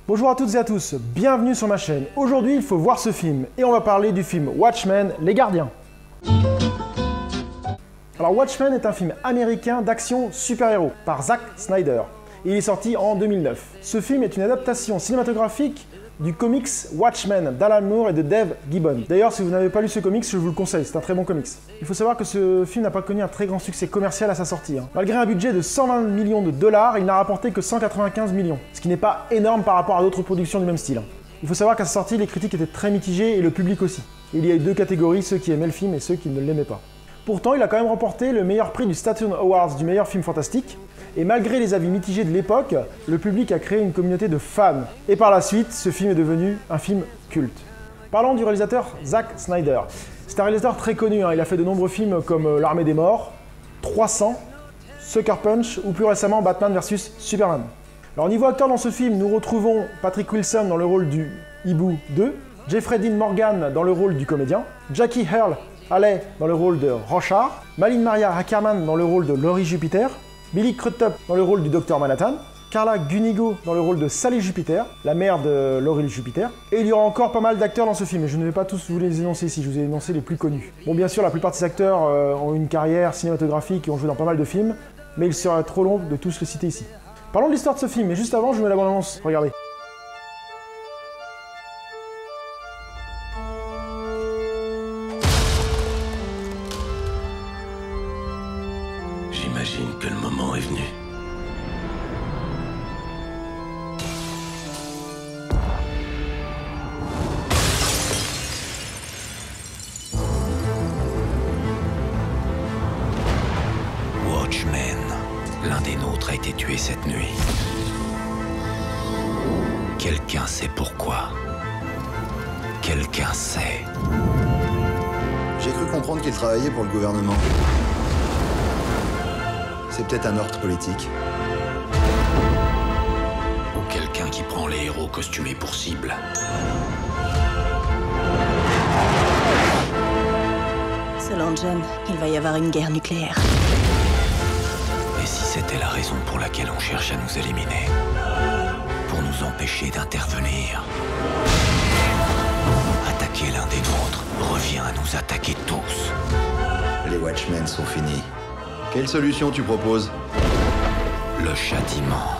Bonjour à toutes et à tous, bienvenue sur ma chaîne. Aujourd'hui, il faut voir ce film et on va parler du film Watchmen, Les Gardiens. Alors Watchmen est un film américain d'action super-héros par Zack Snyder. Il est sorti en 2009. Ce film est une adaptation cinématographique du comics Watchmen d'Alan Moore et de Dave Gibbons. D'ailleurs, si vous n'avez pas lu ce comics, je vous le conseille, c'est un très bon comics. Il faut savoir que ce film n'a pas connu un très grand succès commercial à sa sortie. Malgré un budget de 120 millions de dollars, il n'a rapporté que 195 millions, ce qui n'est pas énorme par rapport à d'autres productions du même style. Il faut savoir qu'à sa sortie, les critiques étaient très mitigées et le public aussi. Il y a eu deux catégories, ceux qui aimaient le film et ceux qui ne l'aimaient pas. Pourtant, il a quand même remporté le meilleur prix du Saturn Awards du meilleur film fantastique, et malgré les avis mitigés de l'époque, le public a créé une communauté de fans. Et par la suite, ce film est devenu un film culte. Parlons du réalisateur Zack Snyder. C'est un réalisateur très connu, il a fait de nombreux films comme L'Armée des Morts, 300, Sucker Punch ou plus récemment Batman vs Superman. Alors niveau acteur dans ce film, nous retrouvons Patrick Wilson dans le rôle du Hibou 2, Jeffrey Dean Morgan dans le rôle du comédien, Jackie Earle Haley dans le rôle de Rorschach, Malin Maria Ackerman dans le rôle de Laurie Jupiter, Billy Crudup dans le rôle du Docteur Manhattan, Carla Gunigo dans le rôle de Sally Jupiter, la mère de Laurie Jupiter, et il y aura encore pas mal d'acteurs dans ce film, et je ne vais pas tous vous les énoncer ici, je vous ai énoncé les plus connus. Bon, bien sûr, la plupart de ces acteurs ont une carrière cinématographique et ont joué dans pas mal de films, mais il serait trop long de tous les citer ici. Parlons de l'histoire de ce film, mais juste avant, je vous mets la bande-annonce, regardez. J'imagine que le moment est venu. Watchmen, l'un des nôtres a été tué cette nuit. Quelqu'un sait pourquoi. Quelqu'un sait. J'ai cru comprendre qu'il travaillait pour le gouvernement. C'est peut-être un ordre politique. Ou quelqu'un qui prend les héros costumés pour cible. Selon John, il va y avoir une guerre nucléaire. Et si c'était la raison pour laquelle on cherche à nous éliminer? Pour nous empêcher d'intervenir. Attaquer l'un des nôtres revient à nous attaquer tous. Les Watchmen sont finis. Quelle solution tu proposes? Le châtiment.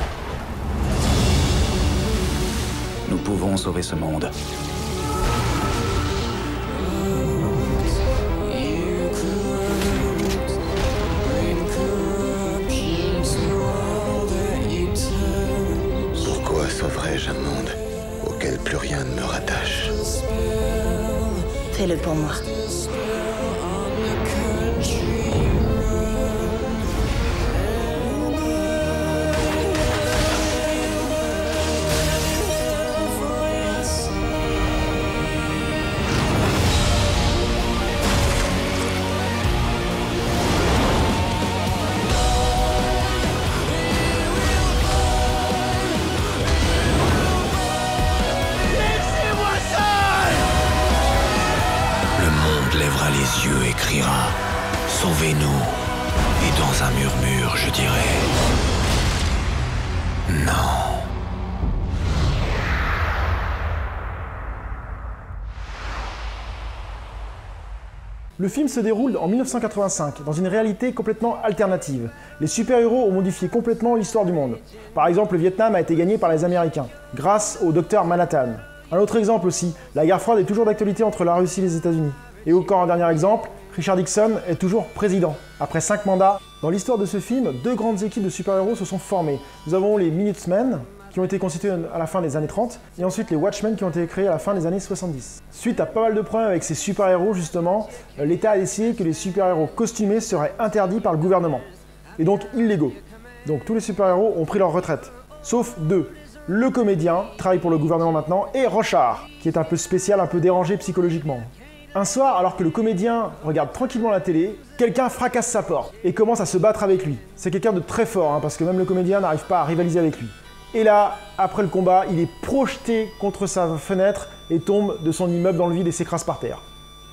Nous pouvons sauver ce monde. Pourquoi sauverais-je un monde auquel plus rien ne me rattache? Fais-le pour moi. Lèvera les yeux et criera « Sauvez-nous » et dans un murmure, je dirai « Non ». Le film se déroule en 1985, dans une réalité complètement alternative. Les super-héros ont modifié complètement l'histoire du monde. Par exemple, le Vietnam a été gagné par les Américains, grâce au Docteur Manhattan. Un autre exemple aussi, la guerre froide est toujours d'actualité entre la Russie et les États-Unis. Et encore un dernier exemple, Richard Nixon est toujours président. Après 5 mandats, dans l'histoire de ce film, deux grandes équipes de super-héros se sont formées. Nous avons les Minutemen, qui ont été constitués à la fin des années 30, et ensuite les Watchmen qui ont été créés à la fin des années 70. Suite à pas mal de problèmes avec ces super-héros justement, l'État a décidé que les super-héros costumés seraient interdits par le gouvernement, et donc illégaux. Donc tous les super-héros ont pris leur retraite, sauf deux. Le comédien, qui travaille pour le gouvernement maintenant, et Rorschach, qui est un peu spécial, un peu dérangé psychologiquement. Un soir, alors que le comédien regarde tranquillement la télé, quelqu'un fracasse sa porte et commence à se battre avec lui. C'est quelqu'un de très fort, parce que même le comédien n'arrive pas à rivaliser avec lui. Et là, après le combat, il est projeté contre sa fenêtre et tombe de son immeuble dans le vide et s'écrase par terre.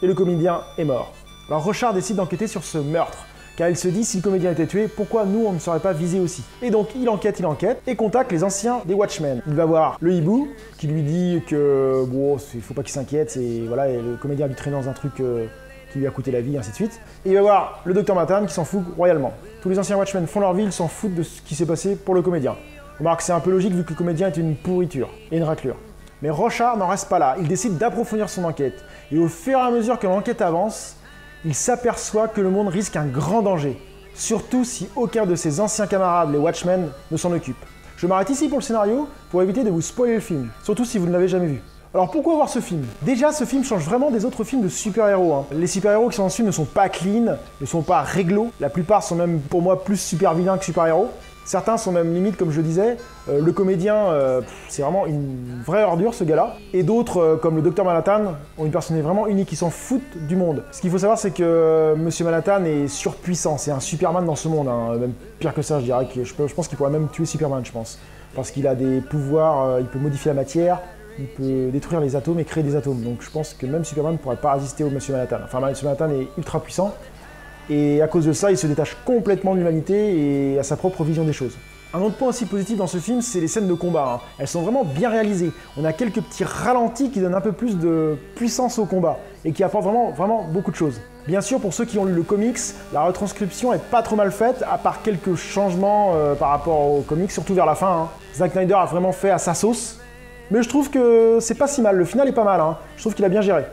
Et le comédien est mort. Alors Rorschach décide d'enquêter sur ce meurtre, car il se dit si le comédien était tué, pourquoi nous on ne serait pas visé aussi? Et donc il enquête et contacte les anciens des Watchmen. Il va voir le hibou qui lui dit que bon, il faut pas qu'il s'inquiète, c'est voilà, et le comédien lui traîne dans un truc qui lui a coûté la vie, ainsi de suite. Et il va voir le docteur Manhattan qui s'en fout royalement. Tous les anciens Watchmen font leur vie, ils s'en foutent de ce qui s'est passé pour le comédien. Remarque, c'est un peu logique vu que le comédien est une pourriture et une raclure. Mais Rorschach n'en reste pas là, il décide d'approfondir son enquête. Et au fur et à mesure que l'enquête avance, il s'aperçoit que le monde risque un grand danger. Surtout si aucun de ses anciens camarades, les Watchmen, ne s'en occupe. Je m'arrête ici pour le scénario, pour éviter de vous spoiler le film, surtout si vous ne l'avez jamais vu. Alors pourquoi voir ce film? Déjà, ce film change vraiment des autres films de super-héros. Hein. Les super-héros qui sont dans ce film ne sont pas clean, ne sont pas réglo. La plupart sont même, pour moi, plus super-vilains que super-héros. Certains sont même limite, comme je le disais, le comédien, c'est vraiment une vraie ordure ce gars-là. Et d'autres, comme le Dr Manhattan, ont une personnalité vraiment unique, ils s'en foutent du monde. Ce qu'il faut savoir, c'est que Monsieur Manhattan est surpuissant, c'est un Superman dans ce monde, hein. Même pire que ça, je dirais que je pense qu'il pourrait même tuer Superman, je pense. Parce qu'il a des pouvoirs, il peut modifier la matière, il peut détruire les atomes et créer des atomes. Donc je pense que même Superman ne pourrait pas résister au Monsieur Manhattan. Enfin, Monsieur Manhattan est ultra puissant. Et à cause de ça, il se détache complètement de l'humanité et à sa propre vision des choses. Un autre point aussi positif dans ce film, c'est les scènes de combat. Hein. Elles sont vraiment bien réalisées. On a quelques petits ralentis qui donnent un peu plus de puissance au combat et qui apportent vraiment beaucoup de choses. Bien sûr, pour ceux qui ont lu le comics, la retranscription est pas trop mal faite, à part quelques changements par rapport au comics, surtout vers la fin. Hein. Zack Snyder a vraiment fait à sa sauce, mais je trouve que c'est pas si mal. Le final est pas mal. Hein. Je trouve qu'il a bien géré.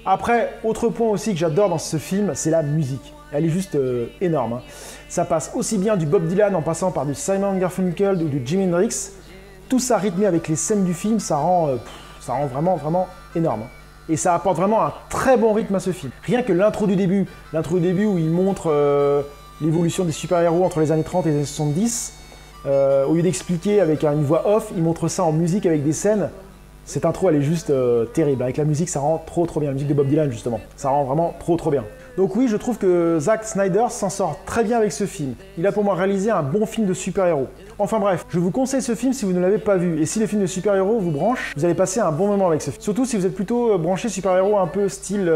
Après, autre point aussi que j'adore dans ce film, c'est la musique. Elle est juste énorme. Hein. Ça passe aussi bien du Bob Dylan en passant par du Simon Garfunkel ou du Jimi Hendrix. Tout ça rythmé avec les scènes du film, ça rend vraiment énorme. Et ça apporte vraiment un très bon rythme à ce film. Rien que l'intro du début où il montre l'évolution des super-héros entre les années 30 et les années 70, au lieu d'expliquer avec une voix off, il montre ça en musique avec des scènes. Cette intro, elle est juste terrible. Avec la musique, ça rend trop bien. La musique de Bob Dylan, justement. Ça rend vraiment trop bien. Donc oui, je trouve que Zack Snyder s'en sort très bien avec ce film. Il a pour moi réalisé un bon film de super-héros. Enfin bref, je vous conseille ce film si vous ne l'avez pas vu. Et si les films de super-héros vous branchent, vous allez passer un bon moment avec ce film. Surtout si vous êtes plutôt branché super-héros un peu style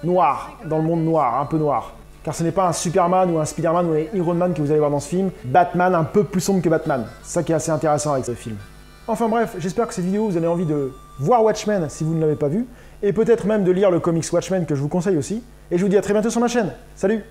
noir, dans le monde noir, un peu noir. Car ce n'est pas un Superman ou un Spider-Man ou un Iron Man que vous allez voir dans ce film. Batman un peu plus sombre que Batman. C'est ça qui est assez intéressant avec ce film. Enfin bref, j'espère que cette vidéo vous avez envie de voir Watchmen si vous ne l'avez pas vu, et peut-être même de lire le comics Watchmen que je vous conseille aussi. Et je vous dis à très bientôt sur ma chaîne. Salut!